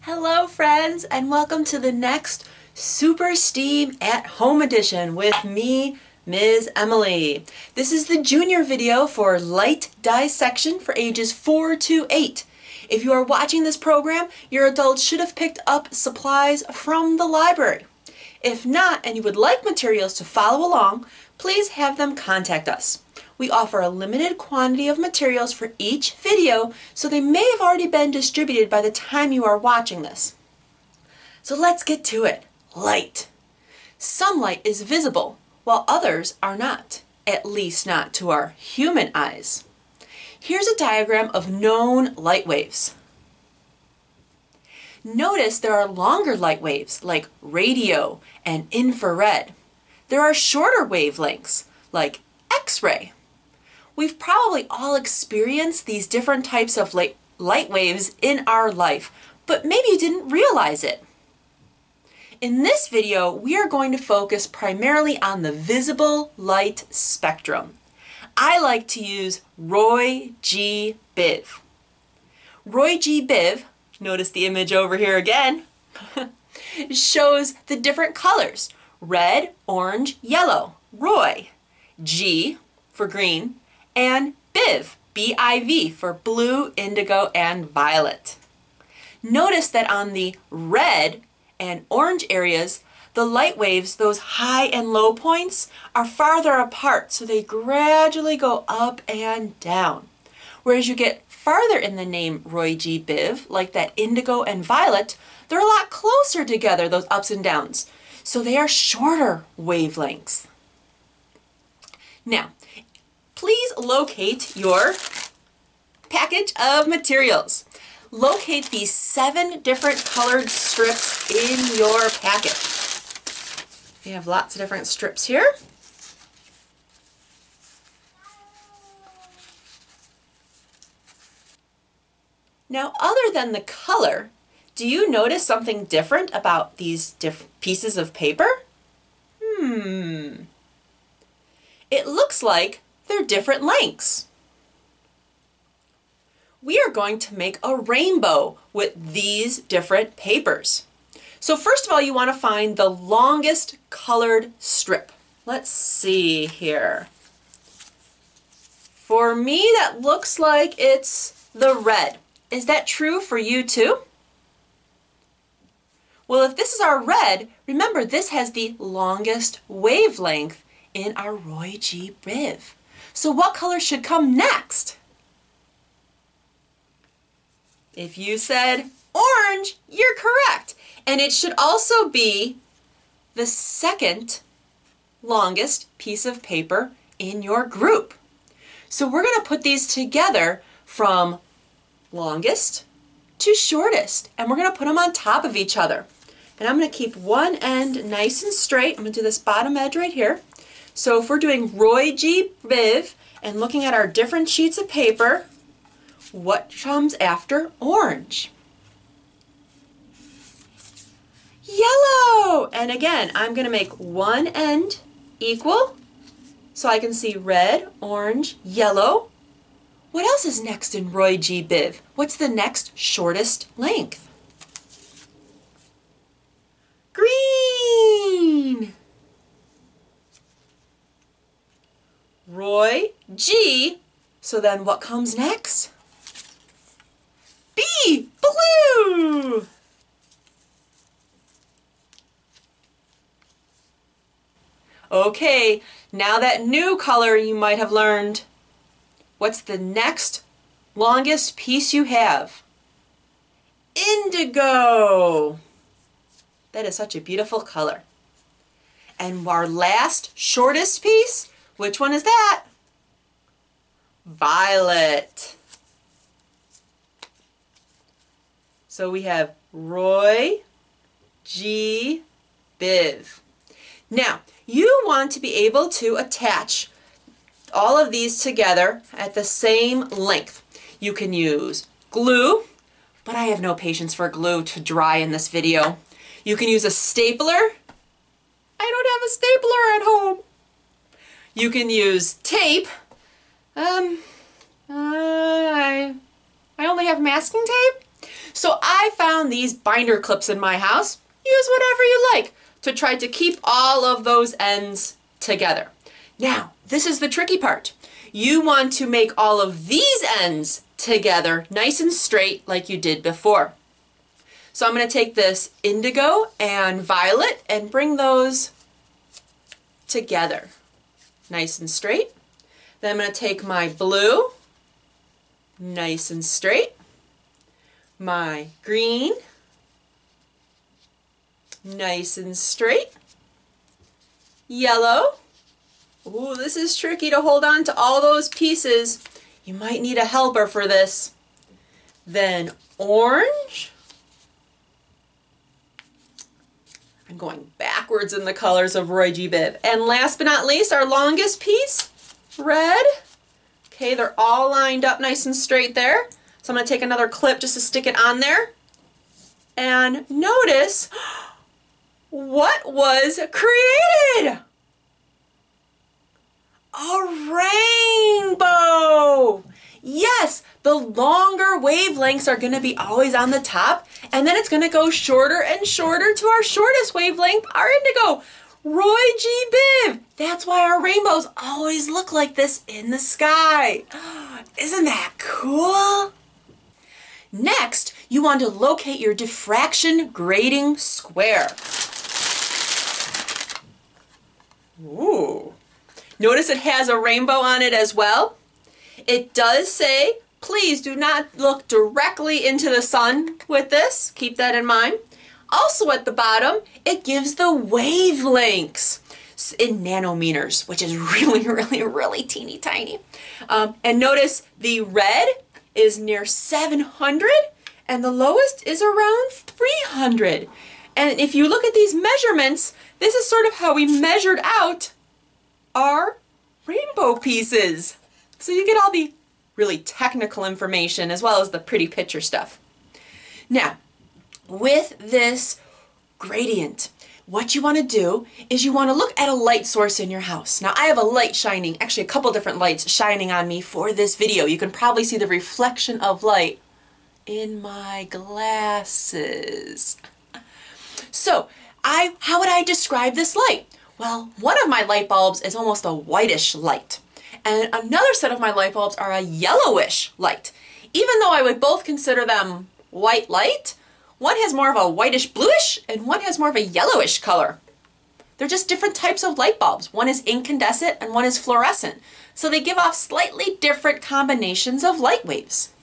Hello friends, and welcome to the next Super STEAM at Home edition with me, Ms. Emily. This is the junior video for light dissection for ages 4 to 8. If you are watching this program, your adults should have picked up supplies from the library. If not, and you would like materials to follow along, please have them contact us. We offer a limited quantity of materials for each video, so they may have already been distributed by the time you are watching this. So let's get to it. Light. Some light is visible, while others are not, at least not to our human eyes. Here's a diagram of known light waves. Notice there are longer light waves, like radio and infrared. There are shorter wavelengths, like X-ray. We've probably all experienced these different types of light waves in our life, but maybe you didn't realize it. In this video, we are going to focus primarily on the visible light spectrum. I like to use Roy G. Biv. Roy G. Biv, notice the image over here again, shows the different colors: red, orange, yellow. Roy. G for green, and Biv, B-I-V, for blue, indigo, and violet. Notice that on the red and orange areas, the light waves, those high and low points, are farther apart, so they gradually go up and down. Whereas you get farther in the name Roy G. Biv, like that indigo and violet, they're a lot closer together, those ups and downs. So they are shorter wavelengths. Now, please locate your package of materials. Locate these 7 different colored strips in your packet. We have lots of different strips here. Now, other than the color, do you notice something different about these pieces of paper? It looks like they're different lengths. We are going to make a rainbow with these different papers. So first of all, you want to find the longest colored strip. Let's see here. For me, that looks like it's the red. Is that true for you too? Well, if this is our red, remember this has the longest wavelength in our Roy G. Biv. So what color should come next? If you said orange, you're correct. And it should also be the second longest piece of paper in your group. So we're going to put these together from longest to shortest, and we're going to put them on top of each other. And I'm going to keep one end nice and straight. I'm going to do this bottom edge right here. So if we're doing Roy G. Biv and looking at our different sheets of paper, what comes after orange? Yellow! And again, I'm going to make one end equal so I can see red, orange, yellow. What else is next in Roy G. Biv? What's the next shortest length? Green! Roy G. So then what comes next? B. Blue! Okay, now that new color you might have learned. What's the next longest piece you have? Indigo! That is such a beautiful color. And our last shortest piece, which one is that? Violet. So we have Roy G. Biv. Now, you want to be able to attach all of these together at the same length. You can use glue, but I have no patience for glue to dry in this video. You can use a stapler. I don't have a stapler at home. You can use tape. I only have masking tape. So I found these binder clips in my house. Use whatever you like to try to keep all of those ends together. Now, this is the tricky part. You want to make all of these ends together nice and straight like you did before. So I'm going to take this indigo and violet and bring those together nice and straight. Then I'm going to take my blue, nice and straight, my green, nice and straight, yellow. Ooh, this is tricky to hold on to all those pieces. You might need a helper for this. Then orange. I'm going backwards in the colors of Roy G. Biv. And last but not least, our longest piece, red. Okay, they're all lined up nice and straight there. So I'm going to take another clip just to stick it on there. And notice what was created. A rainbow! Yes, the longer wavelengths are going to be always on the top, and then it's going to go shorter and shorter to our shortest wavelength, our indigo. Roy G. Biv! That's why our rainbows always look like this in the sky. Isn't that cool? Next, you want to locate your diffraction grading square. Ooh. Notice it has a rainbow on it as well. It does say, please do not look directly into the sun with this. Keep that in mind. Also at the bottom, it gives the wavelengths in nanometers, which is really teeny tiny. And notice the red is near 700 and the lowest is around 300. And if you look at these measurements, this is sort of how we measured out our rainbow pieces. So you get all the really technical information as well as the pretty picture stuff. Now, with this gradient, what you want to do is you want to look at a light source in your house. Now I have a light shining, actually a couple different lights shining on me for this video. You can probably see the reflection of light in my glasses. So how would I describe this light? Well, one of my light bulbs is almost a whitish light. And another set of my light bulbs are a yellowish light. Even though I would both consider them white light, one has more of a whitish bluish and one has more of a yellowish color. They're just different types of light bulbs. One is incandescent and one is fluorescent. So they give off slightly different combinations of light waves.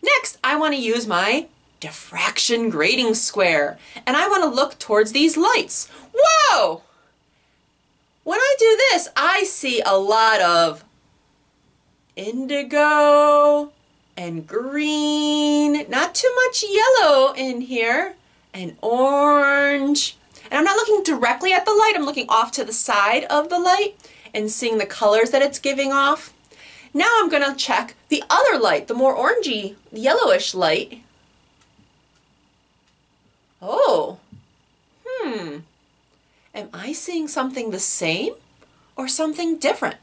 Next, I want to use my diffraction grading square. And I want to look towards these lights. Whoa! When I do this, I see a lot of indigo and green, not too much yellow in here, and orange. And I'm not looking directly at the light, I'm looking off to the side of the light and seeing the colors that it's giving off. Now I'm going to check the other light, the more orangey, yellowish light. Oh, am I seeing something the same or something different?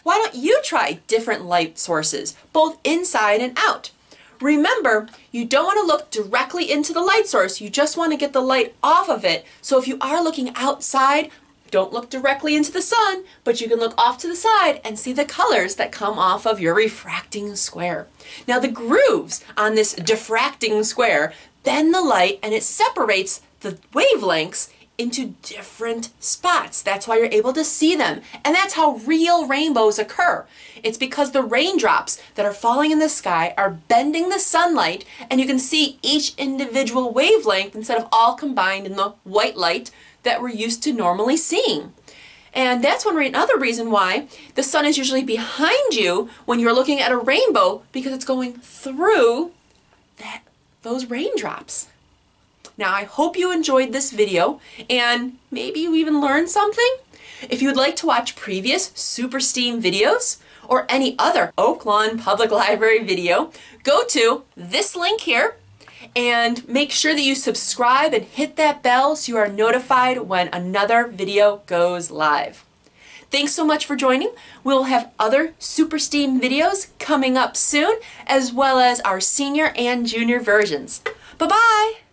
Why don't you try different light sources, both inside and out? Remember, you don't want to look directly into the light source, you just want to get the light off of it. So if you are looking outside, don't look directly into the sun, but you can look off to the side and see the colors that come off of your refracting square. Now the grooves on this diffracting square bend the light and it separates the wavelengths into different spots. That's why you're able to see them. And that's how real rainbows occur. It's because the raindrops that are falling in the sky are bending the sunlight and you can see each individual wavelength instead of all combined in the white light that we're used to normally seeing. And that's another reason why the sun is usually behind you when you're looking at a rainbow, because it's going through those raindrops. Now I hope you enjoyed this video and maybe you even learned something. If you would like to watch previous Super STEAM videos or any other Oak Lawn Public Library video, go to this link here and make sure that you subscribe and hit that bell so you are notified when another video goes live. Thanks so much for joining. We'll have other Super STEAM videos coming up soon, as well as our senior and junior versions. Bye-bye!